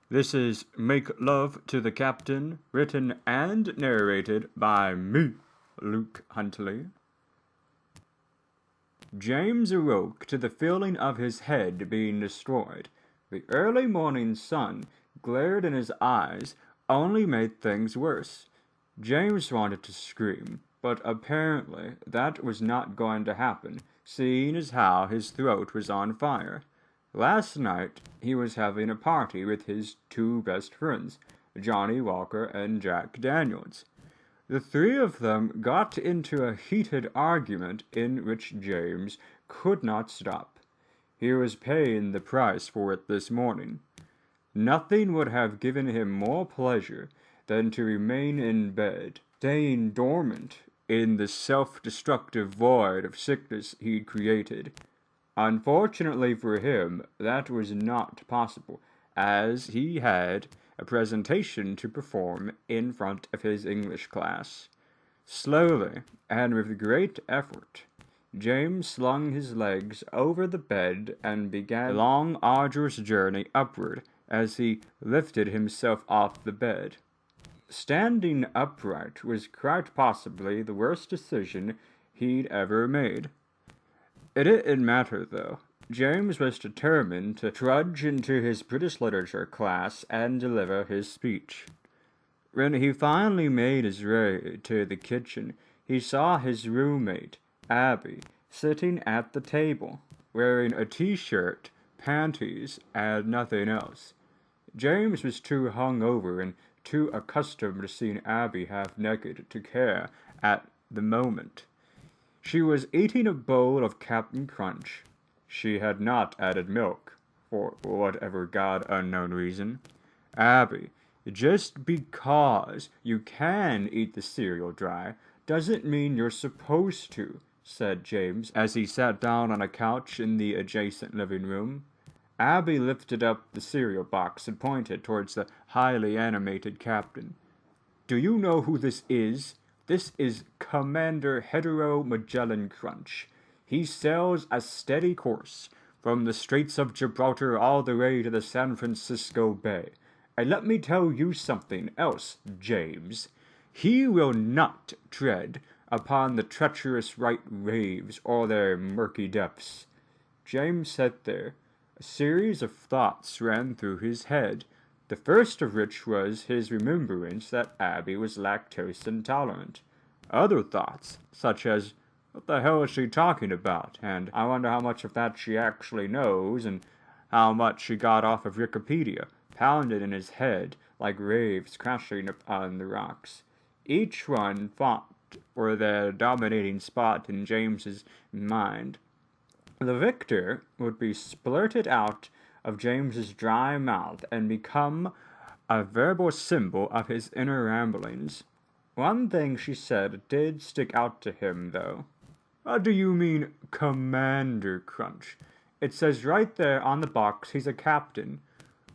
This is Make Love to the Captain, written and narrated by me, Luke Huntley. James awoke to the feeling of his head being destroyed. The early morning sun glared in his eyes, only made things worse. James wanted to scream, but apparently that was not going to happen, seeing as how his throat was on fire. Last night he was having a party with his two best friends, Johnny Walker and Jack Daniels. The three of them got into a heated argument in which James could not stop. He was paying the price for it this morning. Nothing would have given him more pleasure than to remain in bed, staying dormant in the self-destructive void of sickness he'd created. Unfortunately for him, that was not possible, as he had a presentation to perform in front of his English class. Slowly, and with great effort, James slung his legs over the bed and began a long, arduous journey upward as he lifted himself off the bed. Standing upright was quite possibly the worst decision he'd ever made. It didn't matter, though. James was determined to trudge into his British literature class and deliver his speech. When he finally made his way to the kitchen, he saw his roommate, Abby, sitting at the table, wearing a t-shirt, panties, and nothing else. James was too hungover and too accustomed to seeing Abby half naked to care at the moment. She was eating a bowl of Captain Crunch. She had not added milk, for whatever God-unknown reason. Abby, just because you can eat the cereal dry doesn't mean you're supposed to, said James as he sat down on a couch in the adjacent living room. Abby lifted up the cereal box and pointed towards the highly animated captain. Do you know who this is? This is Commander Hetero Magellan Crunch. He sails a steady course from the Straits of Gibraltar all the way to the San Francisco Bay. And let me tell you something else, James. He will not tread upon the treacherous right waves or their murky depths. James sat there. A series of thoughts ran through his head, the first of which was his remembrance that Abby was lactose intolerant. Other thoughts, such as, what the hell is she talking about? And I wonder how much of that she actually knows, and how much she got off of Wikipedia, pounded in his head like waves crashing upon the rocks. Each one fought for their dominating spot in James's mind. The victor would be splurted out of James's dry mouth and become a verbal symbol of his inner ramblings. One thing she said did stick out to him, though. What do you mean, Commander Crunch? It says right there on the box he's a captain.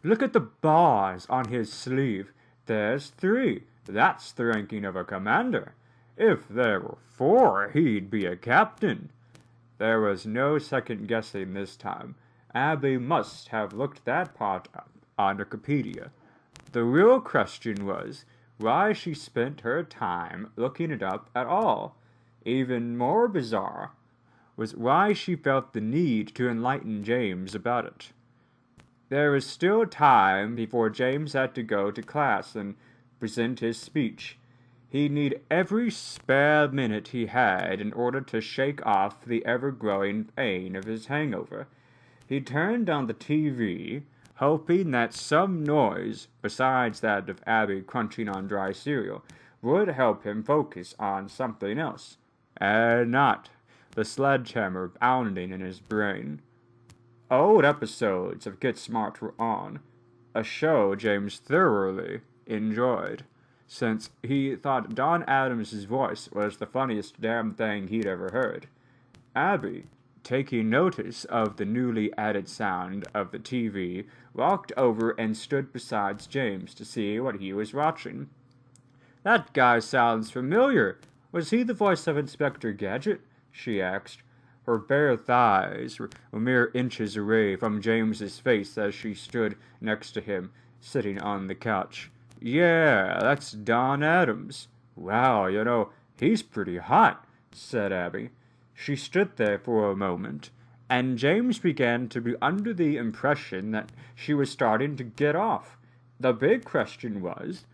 Look at the bars on his sleeve. There's 3. That's the ranking of a commander. If there were 4, he'd be a captain. There was no second guessing this time. Abby must have looked that part up on Wikipedia. The real question was why she spent her time looking it up at all. Even more bizarre was why she felt the need to enlighten James about it. There was still time before James had to go to class and present his speech. He'd need every spare minute he had in order to shake off the ever-growing pain of his hangover. He turned on the TV, hoping that some noise, besides that of Abby crunching on dry cereal, would help him focus on something else, and not the sledgehammer pounding in his brain. Old episodes of Get Smart were on, a show James thoroughly enjoyed, since he thought Don Adams' voice was the funniest damn thing he'd ever heard. Abby, taking notice of the newly added sound of the TV, walked over and stood beside James to see what he was watching. That guy sounds familiar. Was he the voice of Inspector Gadget? She asked. Her bare thighs were mere inches away from James's face as she stood next to him. sitting on the couch. Yeah, that's Don Adams. Wow, he's pretty hot, said Abby. She stood there for a moment, and James began to be under the impression that she was starting to get off. The big question was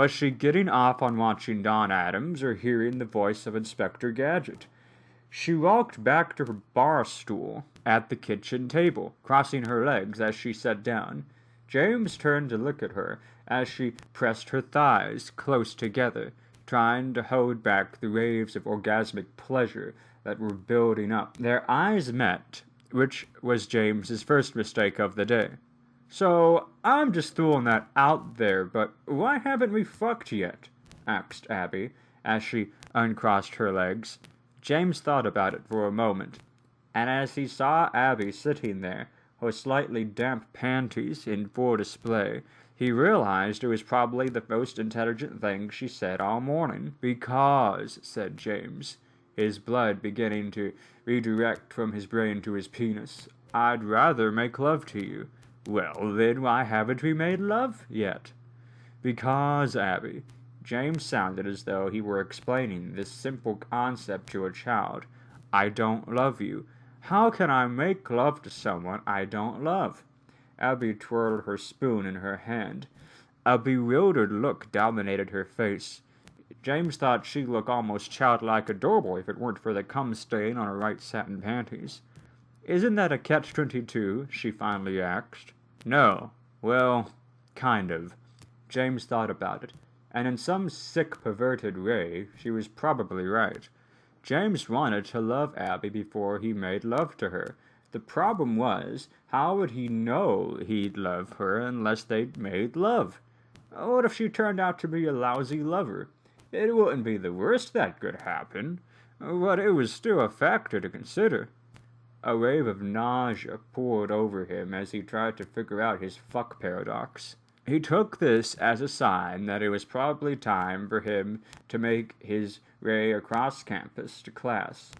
she getting off on watching Don Adams or hearing the voice of Inspector Gadget? She walked back to her bar stool at the kitchen table, crossing her legs as she sat down. James turned to look at her as she pressed her thighs close together, trying to hold back the waves of orgasmic pleasure that were building up. Their eyes met, which was James's first mistake of the day. So, I'm just throwing that out there, but why haven't we fucked yet? Asked Abby, as she uncrossed her legs. James thought about it for a moment, and as he saw Abby sitting there, her slightly damp panties in full display, he realized it was probably the most intelligent thing she said all morning. Because, said James, his blood beginning to redirect from his brain to his penis, I'd rather make love to you. Well, then why haven't we made love yet? Because, Abby. James sounded as though he were explaining this simple concept to a child. I don't love you. How can I make love to someone I don't love? Abby twirled her spoon in her hand. A bewildered look dominated her face. James thought she'd look almost childlike adorable if it weren't for the cum stain on her white satin panties. Isn't that a catch-22? She finally asked. No. Well, kind of. James thought about it, and in some sick, perverted way, she was probably right. James wanted to love Abby before he made love to her. The problem was, how would he know he'd love her unless they'd made love? What if she turned out to be a lousy lover? It wouldn't be the worst that could happen, but it was still a factor to consider. A wave of nausea poured over him as he tried to figure out his fuck paradox. He took this as a sign that it was probably time for him to make his way across campus to class.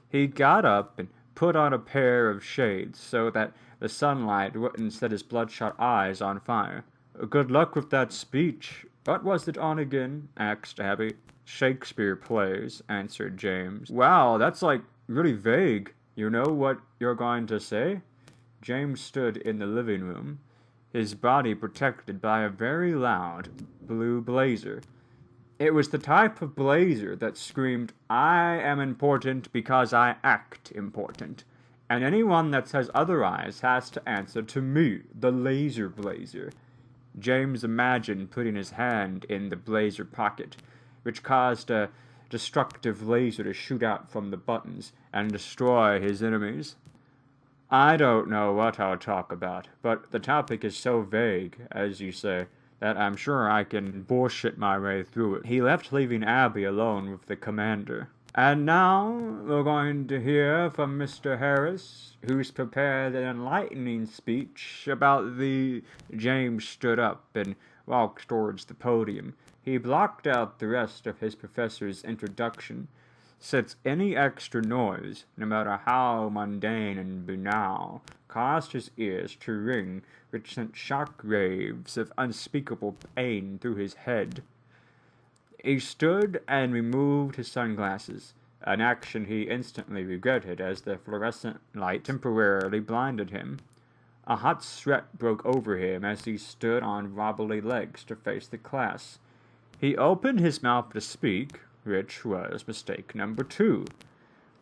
He got up and put on a pair of shades so that the sunlight wouldn't set his bloodshot eyes on fire. Good luck with that speech. What was it on again? Asked Abby. Shakespeare plays, answered James. Wow, that's really vague. You know what you're going to say? James stood in the living room, his body protected by a very loud blue blazer. It was the type of blazer that screamed, I am important because I act important, and anyone that says otherwise has to answer to me, the laser blazer. James imagined putting his hand in the blazer pocket, which caused a destructive laser to shoot out from the buttons and destroy his enemies. I don't know what I'll talk about, but the topic is so vague, as you say, that I'm sure I can bullshit my way through it. He left, leaving Abby alone with the commander. And now we're going to hear from Mr. Harris, who's prepared an enlightening speech about the... James stood up and walked towards the podium. He blocked out the rest of his professor's introduction, since any extra noise, no matter how mundane and banal, caused his ears to ring, which sent shock waves of unspeakable pain through his head. He stood and removed his sunglasses, an action he instantly regretted as the fluorescent light temporarily blinded him. A hot sweat broke over him as he stood on wobbly legs to face the class. He opened his mouth to speak, which was mistake number 2.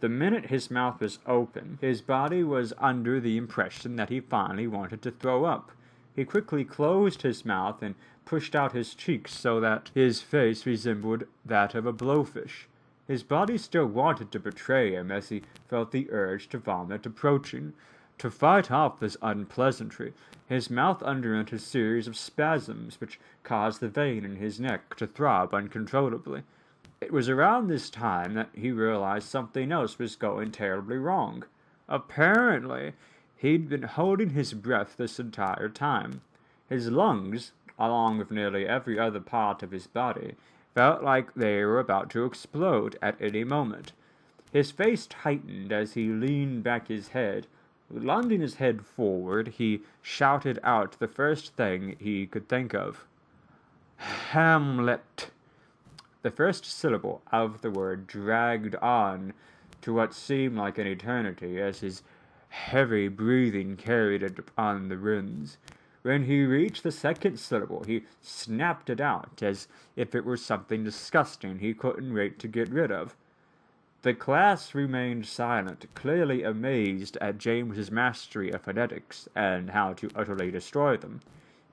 The minute his mouth was open, his body was under the impression that he finally wanted to throw up. He quickly closed his mouth and pushed out his cheeks so that his face resembled that of a blowfish. His body still wanted to betray him as he felt the urge to vomit approaching. To fight off this unpleasantry, his mouth underwent a series of spasms which caused the vein in his neck to throb uncontrollably. It was around this time that he realized something else was going terribly wrong. Apparently, he'd been holding his breath this entire time. His lungs, along with nearly every other part of his body, felt like they were about to explode at any moment. His face tightened as he leaned back his head, Lunging his head forward, he shouted out the first thing he could think of. Hamlet. The first syllable of the word dragged on to what seemed like an eternity as his heavy breathing carried it upon the runes. When he reached the second syllable, he snapped it out as if it were something disgusting he couldn't wait to get rid of. The class remained silent, clearly amazed at James's mastery of phonetics and how to utterly destroy them.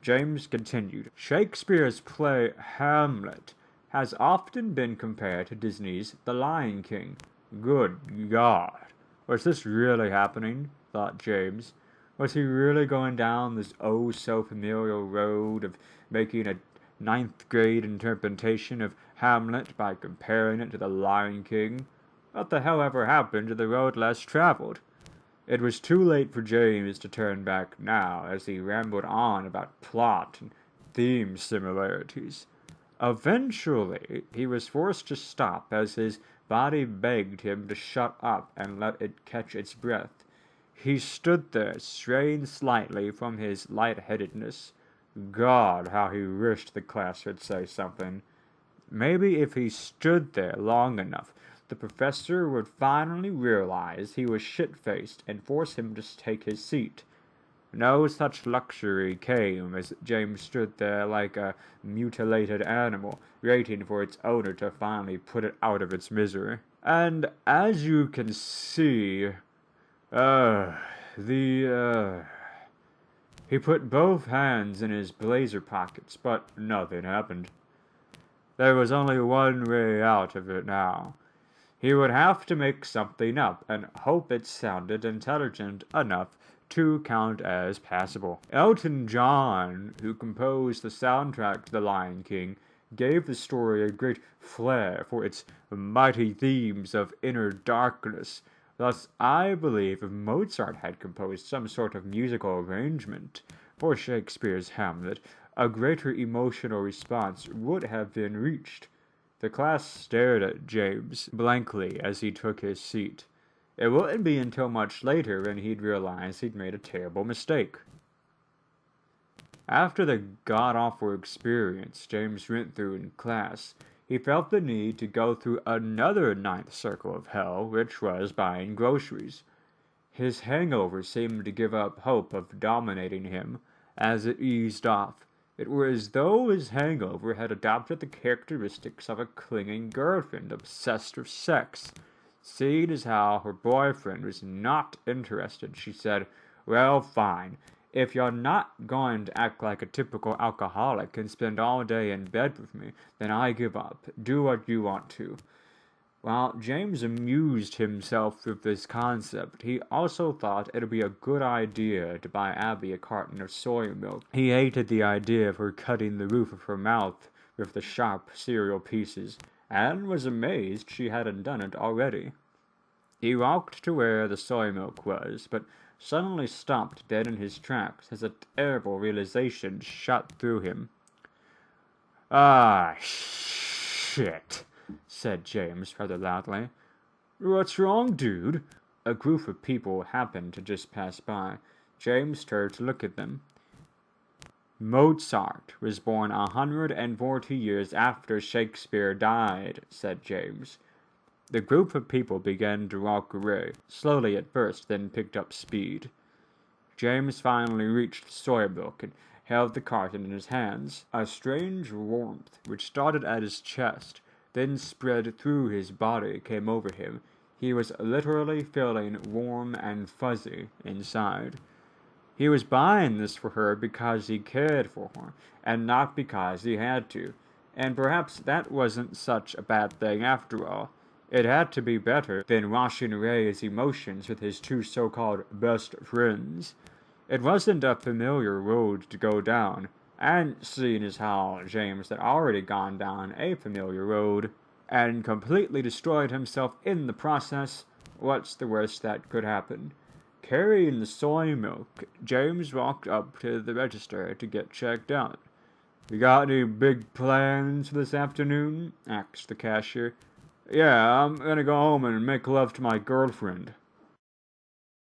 James continued, Shakespeare's play Hamlet has often been compared to Disney's The Lion King. Good God! Was this really happening? Thought James. Was he really going down this oh-so-familiar road of making a ninth-grade interpretation of Hamlet by comparing it to The Lion King? What the hell ever happened to the road less traveled? It was too late for James to turn back now, as he rambled on about plot and theme similarities. Eventually, he was forced to stop as his body begged him to shut up and let it catch its breath. He stood there, straying slightly from his lightheadedness. God, how he wished the class would say something. Maybe if he stood there long enough, the professor would finally realize he was shit-faced and force him to take his seat. No such luxury came as James stood there like a mutilated animal, waiting for its owner to finally put it out of its misery. And as you can see, he put both hands in his blazer pockets, but nothing happened. There was only one way out of it now. He would have to make something up and hope it sounded intelligent enough to count as passable. Elton John, who composed the soundtrack to The Lion King, gave the story a great flair for its mighty themes of inner darkness. Thus, I believe if Mozart had composed some sort of musical arrangement for Shakespeare's Hamlet, a greater emotional response would have been reached. The class stared at James blankly as he took his seat. It wouldn't be until much later when he'd realize he'd made a terrible mistake. After the god-awful experience James went through in class, he felt the need to go through another ninth circle of hell, which was buying groceries. His hangover seemed to give up hope of dominating him as it eased off. It was as though his hangover had adopted the characteristics of a clinging girlfriend obsessed with sex. Seeing as how her boyfriend was not interested, she said, Well, fine. If you're not going to act like a typical alcoholic and spend all day in bed with me, then I give up. Do what you want to. While James amused himself with this concept, he also thought it would be a good idea to buy Abby a carton of soy milk. He hated the idea of her cutting the roof of her mouth with the sharp cereal pieces, and was amazed she hadn't done it already. He walked to where the soy milk was, but suddenly stopped dead in his tracks as a terrible realization shot through him. Ah, shit, said James rather loudly. What's wrong, dude? A group of people happened to just pass by. James turned to look at them. Mozart was born 140 years after Shakespeare died, said James. The group of people began to walk away, slowly at first, then picked up speed. James finally reached the soy milk and held the carton in his hands. A strange warmth, which started at his chest, then spread through his body, came over him. He was literally feeling warm and fuzzy inside. He was buying this for her because he cared for her, and not because he had to. And perhaps that wasn't such a bad thing after all. It had to be better than washing away his emotions with his two so-called best friends. It wasn't a familiar road to go down, and seeing as how James had already gone down a familiar road, and completely destroyed himself in the process, what's the worst that could happen? Carrying the soy milk, James walked up to the register to get checked out. You got any big plans for this afternoon? Asked the cashier. Yeah, I'm gonna go home and make love to my girlfriend.